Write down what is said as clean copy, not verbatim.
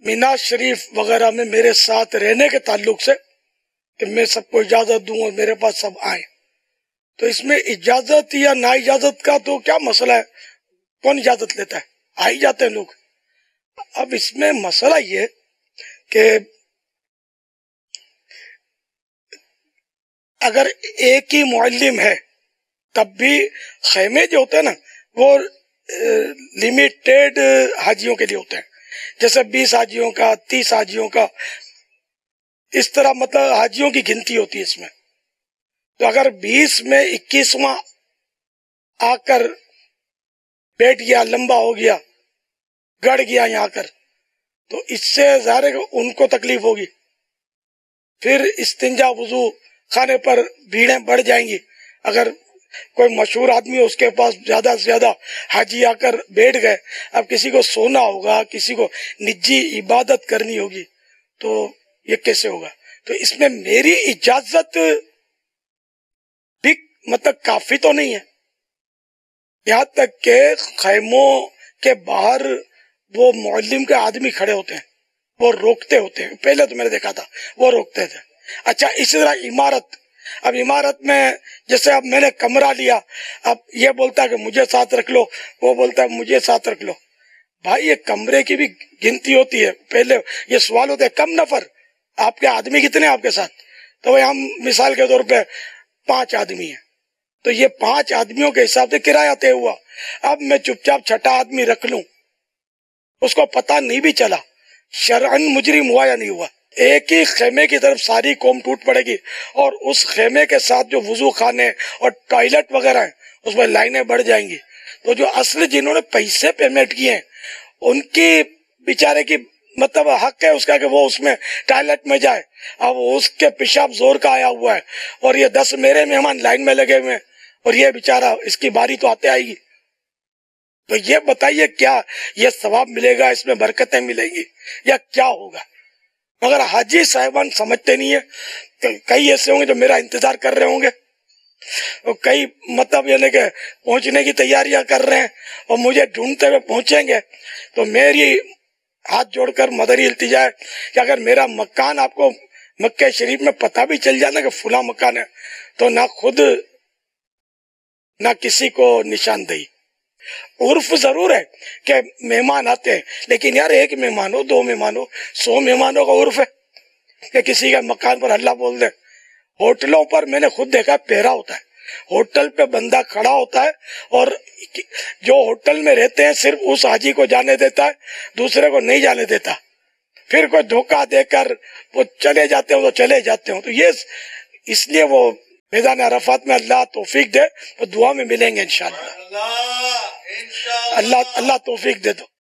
مینا شریف وغیرہ میں میرے ساتھ رہنے کے تعلق سے کہ میں سب کو اجازت دوں اور میرے پاس سب آئیں، تو اس میں اجازت یا نا اجازت کا تو کیا مسئلہ ہے؟ کون اجازت لیتا ہے؟ آ ہی جاتے ہیں لوگ۔ اب اس میں مسئلہ یہ کہ اگر ایک ہی معلم ہے تب بھی خیمے جو ہوتے ہیں نا وہ لمیٹیڈ حاجیوں کے لیے ہوتے ہیں، جیسے 20 حاجیوں کا، 30 حاجیوں کا، اس طرح مطلب حاجیوں کی گنتی ہوتی ہے اس میں۔ تو اگر 20 میں 21واں آ کر بیٹھ گیا، لمبا ہو گیا، گڑ گیا یہاں کر، تو اس سے ظاہر ہے کہ ان کو تکلیف ہوگی، پھر استنجا وضو خانے پر بھیڑیں بڑھ جائیں گی۔ اگر کوئی مشہور آدمی اس کے پاس زیادہ سے زیادہ حاجی آ کر بیٹھ گئے، اب کسی کو سونا ہوگا، کسی کو نجی عبادت کرنی ہوگی، تو یہ کیسے ہوگا؟ تو اس میں میری اجازت بھی مطلب کافی تو نہیں ہے، یہاں تک کہ خیموں کے باہر وہ معلم کے آدمی کھڑے ہوتے ہیں، وہ روکتے ہوتے ہیں، پہلے تو میں نے دیکھا تھا وہ روکتے تھے۔ اچھا، اسی طرح عمارت، اب عمارت میں جیسے اب میں نے کمرہ لیا، اب یہ بولتا ہے کہ مجھے ساتھ رکھ لو، وہ بولتا ہے مجھے ساتھ رکھ لو۔ بھائی یہ کمرے کی بھی گنتی ہوتی ہے، پہلے یہ سوال ہوتا ہے کم نفر، آپ کے آدمی کتنے ہیں آپ کے ساتھ؟ تو ہم مثال کے طور پہ 5 آدمی ہیں، تو یہ 5 آدمیوں کے حساب سے کرایہ طے ہوا۔ اب میں چپ چاپ 6ٹھا آدمی رکھ لوں، اس کو پتہ نہیں بھی چلا، شرعن مجرم ہوا یا نہیں ہوا؟ ایک ہی خیمے کی طرف ساری قوم ٹوٹ پڑے گی، اور اس خیمے کے ساتھ جو وضو خانے اور ٹوائلٹ وغیرہ ہیں اس میں لائنیں بڑھ جائیں گی۔ تو جو اصل جنہوں نے پیسے پیمنٹ کیے ہیں ان کی بیچارے کی مطلب حق ہے اس کا کہ وہ اس میں ٹوائلٹ میں جائے، اب اس کے پیشاب زور کا آیا ہوا ہے، اور یہ 10 میرے مہمان لائن میں لگے ہوئے ہیں، اور یہ بیچارہ اس کی باری تو آتے آئے گی۔ تو یہ بتائیے کیا یہ ثواب ملے گا، اس میں برکتیں ملیں گی یا کیا ہوگا؟ مگر حاجی صاحبان سمجھتے نہیں ہے، کئی ایسے ہوں گے جو میرا انتظار کر رہے ہوں گے، اور کئی مطلب یعنی کہ پہنچنے کی تیاریاں کر رہے ہیں اور مجھے ڈھونڈتے ہوئے پہنچیں گے۔ تو میری ہاتھ جوڑ کر مدری التجا ہے کہ اگر میرا مکان آپ کو مکہ شریف میں پتہ بھی چل جانا کہ فلاں مکان ہے، تو نہ خود نہ کسی کو نشاندہی۔ عرف ضرور ہے کہ مہمان آتے ہیں، لیکن یار 1 مہمان ہو، 2 مہمان ہو، 100 مہمانوں کا عرف ہے کہ کسی کے مکان پر ہلہ بول دیں۔ ہوٹلوں پر میں نے خود دیکھا پہرا ہوتا ہے، ہوٹل پہ بندہ کھڑا ہوتا ہے، اور جو ہوٹل میں رہتے ہیں صرف اس حاجی کو جانے دیتا ہے، دوسرے کو نہیں جانے دیتا۔ پھر کوئی دھوکہ دے کر وہ چلے جاتے ہوں تو چلے جاتے ہوں۔ تو یہ اس لیے وہ میدان عرفات میں اللہ توفیق دے تو دعا میں ملیں گے انشاءاللہ۔ اللہ توفیق دے دو۔